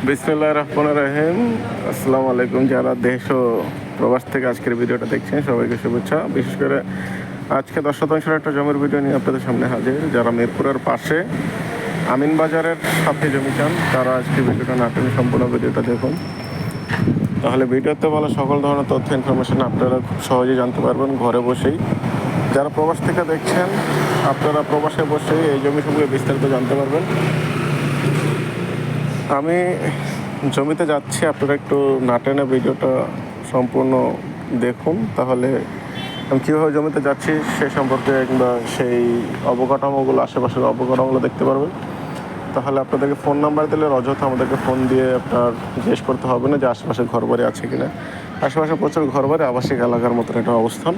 বিসমিল্লাহির রহমানির রহিম। আসসালামু আলাইকুম। যারা দেশ ও প্রবাস থেকে আজকের ভিডিওটা দেখছেন সবাইকে শুভেচ্ছা। বিশেষ করে আজকে 10 শতাংশের একটা জমির ভিডিও নিয়ে আপনাদের সামনে হাজির। যারা মিরপুরের পাশে আমিন বাজারের সাথে জমি চান তারা আজকে ভিডিওটা না টেনে সম্পূর্ণ ভিডিওটা দেখুন, তাহলে ভিডিওতে বলা সকল ধরনের তথ্য ইনফরমেশন আপনারা খুব সহজেই জানতে পারবেন ঘরে বসেই। যারা প্রবাস থেকে দেখছেন আপনারা প্রবাসে বসেই এই জমি সম্পর্কে বিস্তারিত জানতে পারবেন। আমি জমিতে যাচ্ছি, আপনারা একটু না টেনে ভিডিওটা সম্পূর্ণ দেখুন, তাহলে আমি কীভাবে জমিতে যাচ্ছি সে সম্পর্কে কিংবা সেই অবকাঠামোগুলো, আশেপাশের অবকাঠামোগুলো দেখতে পারবেন। তাহলে আপনাদেরকে ফোন নাম্বার দিলে অযথা আমাদেরকে ফোন দিয়ে আপনার জিজ্ঞেস করতে হবে না যে আশেপাশে ঘরবাড়ি আছে কি না। আশেপাশে প্রচুর ঘরবাড়ি, আবাসিক এলাকার মতন একটা অবস্থান।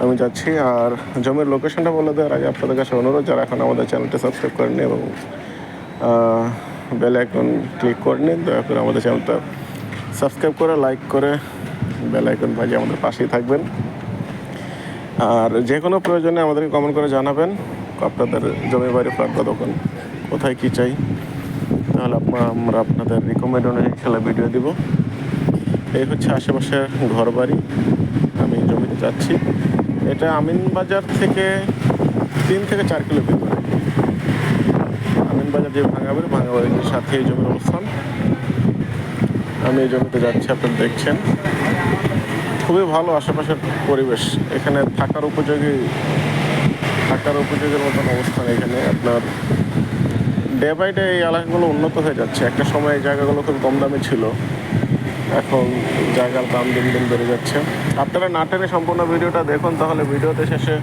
আমি যাচ্ছি। আর জমির লোকেশনটা বলে দেওয়ার আগে আপনাদের কাছে অনুরোধ, যারা এখন আমাদের চ্যানেলটা সাবস্ক্রাইব করেননি এবং বেল আইকন ক্লিক করে নিন, দয়া করে আমাদের চ্যানেলটা সাবস্ক্রাইব করে লাইক করে বেল আইকন বাজিয়ে আমাদের পাশেই থাকবেন। আর যে কোনো প্রয়োজনে আমাদেরকে কমেন্ট করে জানাবেন আপনাদের জমি বাড়ি ফ্ল্যাট বা দোকান কোথায় কী চাই, তাহলে আমরা আপনাদের রিকমেন্ড অনুযায়ী খেলা ভিডিও দিব। এই হচ্ছে আশেপাশের ঘর বাড়ি। আমি জমিতে যাচ্ছি। এটা আমিন বাজার থেকে 3 থেকে 4 কিলো ভিতরে। আমিন বাজার যে ভাঙাবাড়ির সাথে এই জমির অবস্থান। আমি এই জমিতে যাচ্ছি, আপনারা দেখছেন খুবই ভালো আশেপাশের পরিবেশ। এখানে থাকার উপযোগীর মতন অবস্থান। এখানে আপনার ডে বাই ডে এই এলাকাগুলো উন্নত হয়ে যাচ্ছে। একটা সময় এই জায়গাগুলো খুব কম দামে ছিল, এখন জায়গার দাম দিন দিন বেড়ে যাচ্ছে। আপনারা না টেনে সম্পূর্ণ ভিডিওটা দেখুন, তাহলে ভিডিও শেষে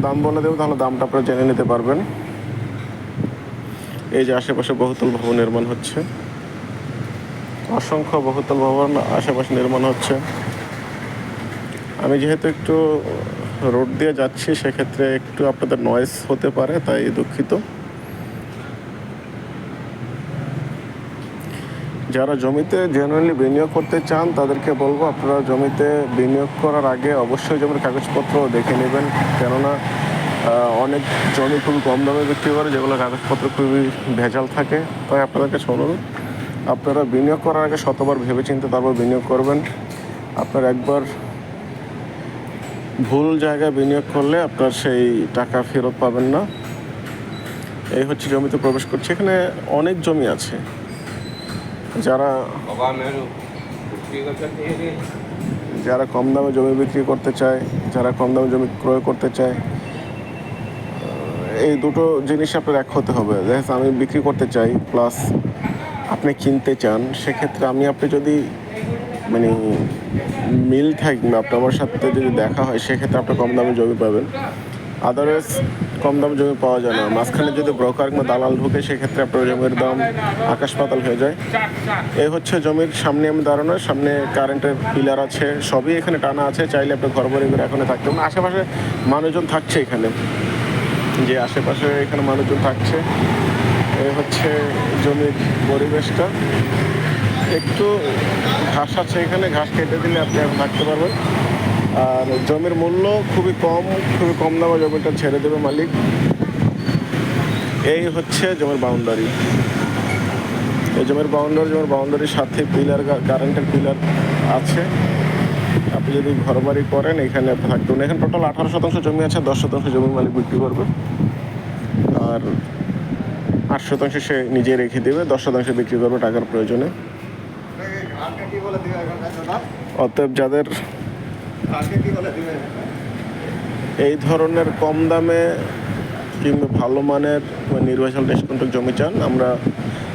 দাম বলে দেবো, তাহলে দামটা আপনারা জেনে নিতে পারবেন। এই যে আশেপাশে বহুতল ভবন নির্মাণ হচ্ছে, অসংখ্য বহুতল ভবন আশেপাশে নির্মাণ হচ্ছে। আমি যেহেতু একটু রোড দিয়ে যাচ্ছি, সেক্ষেত্রে একটু আপনাদের নয়েজ হতে পারে, তাই দুঃখিত। যারা জমিতে জেনুইনলি বিনিয়োগ করতে চান তাদেরকে বলবো, আপনারা জমিতে বিনিয়োগ করার আগে অবশ্যই জমির কাগজপত্র দেখে নেবেন। কেননা অনেক জমি খুবই কম দামে বিক্রি করে, যেগুলো কাগজপত্র খুবই ভেজাল থাকে। তাই আপনাদের কাছে অনুরোধ, আপনারা বিনিয়োগ করার আগে শতবার ভেবেচিন্তে তারপর বিনিয়োগ করবেন। আপনার একবার ভুল জায়গায় বিনিয়োগ করলে আপনার সেই টাকা ফেরত পাবেন না। এই হচ্ছে জমিতে প্রবেশ করছে। এখানে অনেক জমি আছে। যারা কম দামে জমি বিক্রি করতে চায়, যারা কম দামে জমি ক্রয় করতে চায়, এই দুটো জিনিস আপনার এক হতে হবে। দেখেন, আমি বিক্রি করতে চাই প্লাস আপনি কিনতে চান, সেক্ষেত্রে আপনি যদি মানে মিল থাকবে, আপনার আমার সাথে যদি দেখা হয়, সেক্ষেত্রে আপনি কম দামে জমি পাবেন। আদারওয়াইজ কম দামে জমি পাওয়া যায় না। মাঝখানে যদি ব্রোকার কিংবা দালাল ঢুকে, সেক্ষেত্রে আপনার জমির দাম আকাশ পাতাল হয়ে যায়। এই হচ্ছে জমির সামনে আমি দাঁড়ানো, সামনে কারেন্টের পিলার আছে, সবই এখানে টানা আছে। চাইলে আপনি ঘর বাড়ি করে এখানে থাকতে পারেন। আশেপাশে মানুষজন থাকছে, এখানে যে আশেপাশে এখানে মানুষজন থাকছে। এই হচ্ছে জমির পরিবেশটা। একটু ঘাস আছে এখানে, ঘাস কেটে দিলে আপনি এখন থাকতে পারবেন। আর জমির মূল্য খুবই কম দামে জমিটা ছেড়ে দেবে মালিক। এই হচ্ছে জমির বাউন্ডারি। এই জমির বাউন্ডারির সাথে পিলার, কারেন্টের পিলার আছে। আপনি যদি ঘর বাড়ি করেন এখানে থাকবেন। এখানে টোটাল 18 শতাংশ জমি আছে, 10 শতাংশ জমি মালিক বিক্রি করবে, আর 8 শতাংশ সে নিজে রেখে দেবে, 10 শতাংশ বিক্রি করবে টাকার প্রয়োজনে। অতএব যাদের এই ধরনের কম দামে কিংবা ভালো মানের নির্ভেজাল নিষ্কণ্টক জমি চান, আমরা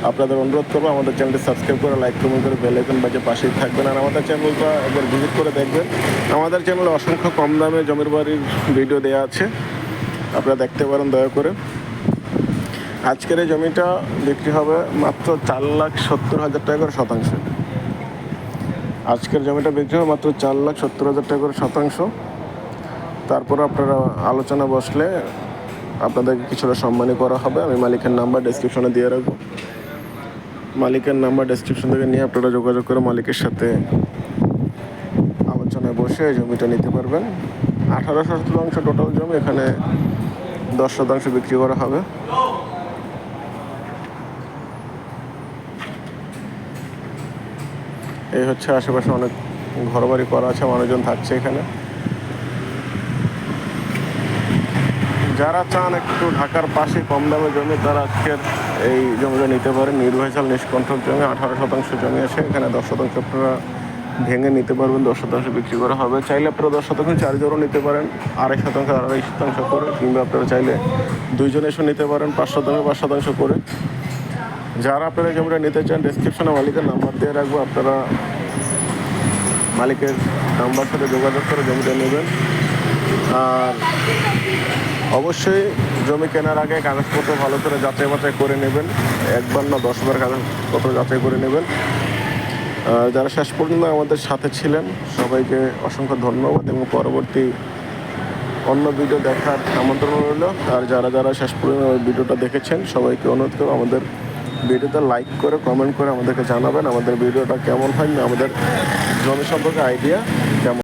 আপনাদের অনুরোধ করবো আমাদের চ্যানেলটি সাবস্ক্রাইব করে লাইক কমেন্ট করে বেল আইকন বাজিয়ে পাশেই থাকবেন। আর আমাদের চ্যানেলটা একবার ভিজিট করে দেখবেন। আমাদের চ্যানেলে অসংখ্য কম দামে জমির বাড়ির ভিডিও দেওয়া আছে, আপনারা দেখতে পারেন দয়া করে। আজকের এই জমিটা বিক্রি হবে মাত্র 4,70,000 টাকা করে শতাংশ। আজকের জমিটা বিক্রি হবে মাত্র 4,70,000 টাকা করে শতাংশ। তারপর আপনারা আলোচনা বসলে আপনাদেরকে কিছুটা সম্মানী করা হবে। আমি মালিকের নাম্বার ডেসক্রিপশনে দিয়ে রাখবো। মালিকের নাম্বার ডেসক্রিপশন থেকে নিয়ে আপনারা যোগাযোগ করে মালিকের সাথে আলোচনায় বসে জমিটা নিতে পারবেন। 18 শতাংশ টোটাল জমি, এখানে 10 শতাংশ বিক্রি করা হবে। এই হচ্ছে আশেপাশে অনেক ঘরবাড়ি করা আছে, মানুষজন থাকছে এখানে। যারা চান একটু ঢাকার পাশে কম দামে জমি, তারা আজকের এই জমিটা নিতে পারেন। নির্ভেজাল নিষ্কণ্ঠক জমি, 18% জমি আছে এখানে। 10% আপনারা ভেঙে নিতে পারবেন, 10% বিক্রি করা হবে। চাইলে আপনারা 10% চার্জারও নিতে পারেন, 2.5% 2.5% করে, কিংবা আপনারা চাইলে দুইজন এসে নিতে পারেন 5% 5% করে। যারা আপনারা জমিটা নিতে চান, ডেসক্রিপশনে মালিকের নাম্বার দিয়ে রাখবো, আপনারা মালিকের নাম্বার সাথে যোগাযোগ করে জমিটা নেবেন। আর অবশ্যই জমি কেনার আগে কাগজপত্র ভালো করে যাচাই বাছাই করে নেবেন, একবার না 10বার কাগজপত্র যাচাই করে নেবেন। যারা শেষ পর্যন্ত আমাদের সাথে ছিলেন সবাইকে অসংখ্য ধন্যবাদ, এবং পরবর্তী অন্য ভিডিও দেখার আমন্ত্রণ রইল। আর যারা যারা শেষ পর্যন্ত ভিডিওটা দেখেছেন সবাইকে অনুরোধ করব আমাদের ভিডিওটা লাইক করে কমেন্ট করে আমাদেরকে জানাবেন আমাদের ভিডিওটা কেমন হয়, আমাদের জমি সম্পর্কে আইডিয়া কেমন।